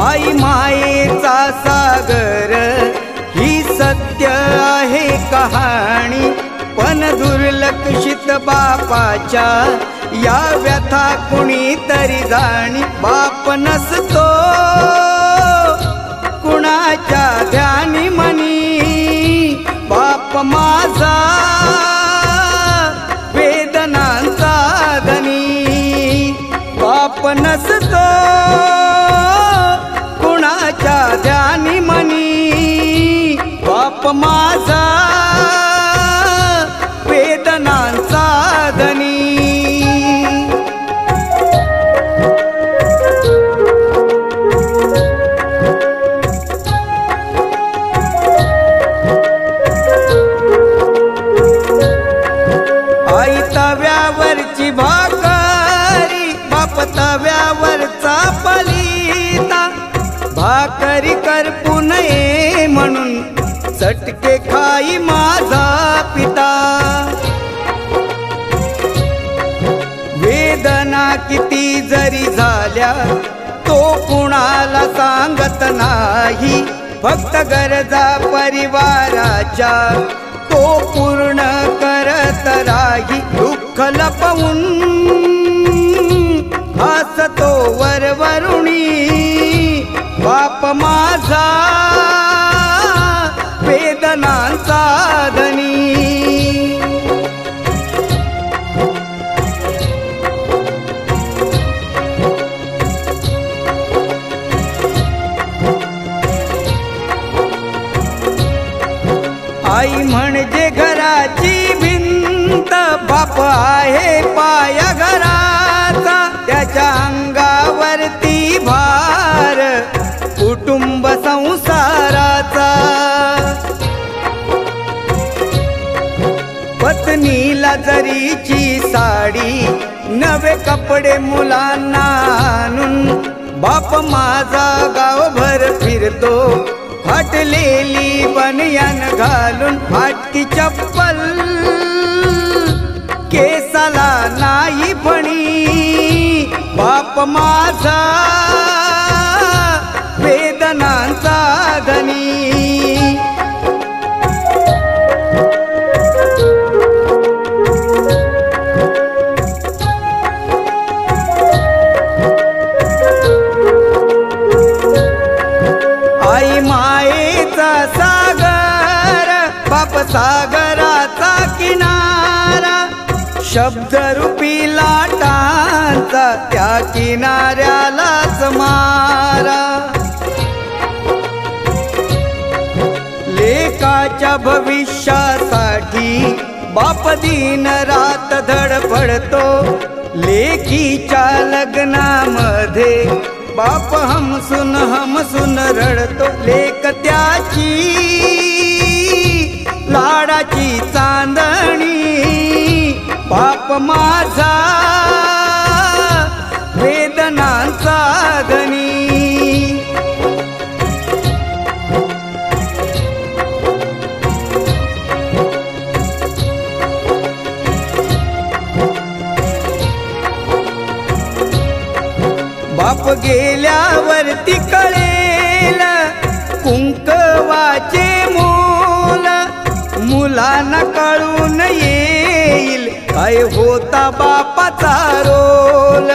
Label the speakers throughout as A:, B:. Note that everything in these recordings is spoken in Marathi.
A: आई मायेचा सागर ही सत्य आहे कहाणी, पण दुर्लक्षित बापाच्या या व्यथा कुणी तरी जाणी। बाप नसतो कुणाच्या ध्यानी मनी, बाप माझा वेदनांचा धनी। बाप नसतो कुणाच्या ध्यानी मनी, बाप माझा वेदनांचा धनी। आई तव्यावरची भाकरी, बाप तव्यावरचा पलिता। भाकरी करपू नये म्हणून चटके खाई माझा पिता। वेदना किती जरी झाल्या तो कुणाला सांगत नाही, फक्त गरजा परिवाराच्या तो पूर्ण करत राही। दुःख लपवून हसतो वरवरुणी, बाप माझा वेदनांचा धनी। आई म्हणजे घराची भिंत, बाप आहे पाया घराचा। त्याच्या अंगावरती भार कुटुंब संसाराचा। पत्नीला जरीची साडी, नवे कपडे मुलांना आणून, बाप माझा गावभर फिरतो फाटलेली बनियान घालून। फाटकी चप्पल केसाला नाही फणी, बाप माझा वेदनांचा धनी। आई मायेचा सागर, बाप सागराचा किनारा। शब्दरूपी लाटांचा त्या किनाऱ्यालाच मारा। लेकाच्या भविष्यासाठी बाप दिन रात धडपडतो। लेकीच्या लग्नामध्ये बाप हमसून रडतो। लेक त्याची लाडाची चांदणी, बाप माझा वेदनांचा धनी। बाप गेल्यावरती कळेल कुंकवाचे मोल, मुलांना कळून येईल काय होता बापाचा रोल।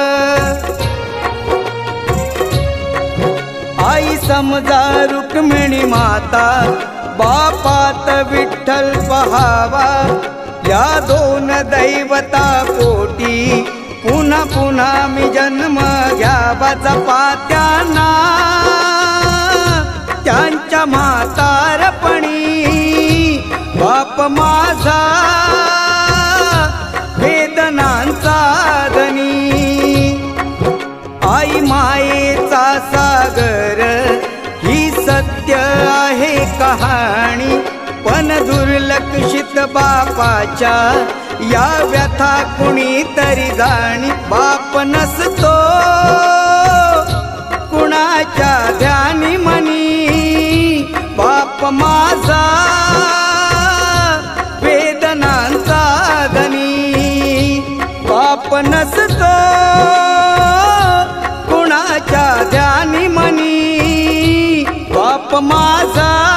A: आई समजा रुक्मिणी माता, बापात विठ्ठल पहावा। या दोन दैवता पोटी पुन्हा पुन्हा मी जन्म घ्यावा। जपा त्यांना त्यांच्या म्हातारपणी, बाप माझा वेदनांचा धनी। आई मायेचा सागर ही सत्य आहे कहाणी, पण दुर्लक्षित बापाच्या या व्यथा कुणी तरी जाणी। बाप नसतो कुणाच्या ध्यानी मनी, बाप माझा वेदनांचा धनी। बाप नसतो कुणाच्या ध्यानी मनी, बाप माझा